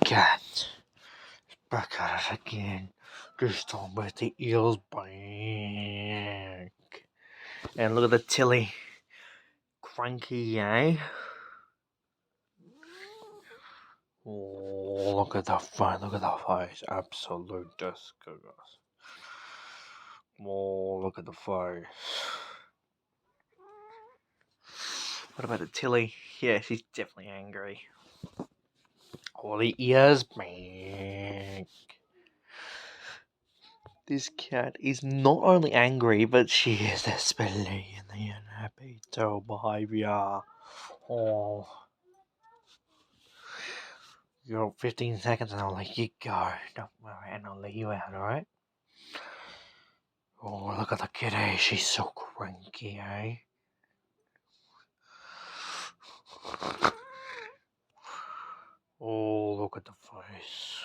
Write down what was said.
cat. Back at it again. This time with the eels back. And look at the Tilly. Cranky, eh? Oh, look at the front, look at the face. Absolute disgust. Oh, look at the face. What about the Tilly? Yeah, she's definitely angry. All the ears back. This cat is not only angry, but she is displaying the unhappy tail behavior. Oh, you're 15 seconds and I'll let you go. Don't worry, and I'll let you out, alright? Oh, look at the kitty. She's so cranky, eh? Oh, look at the face.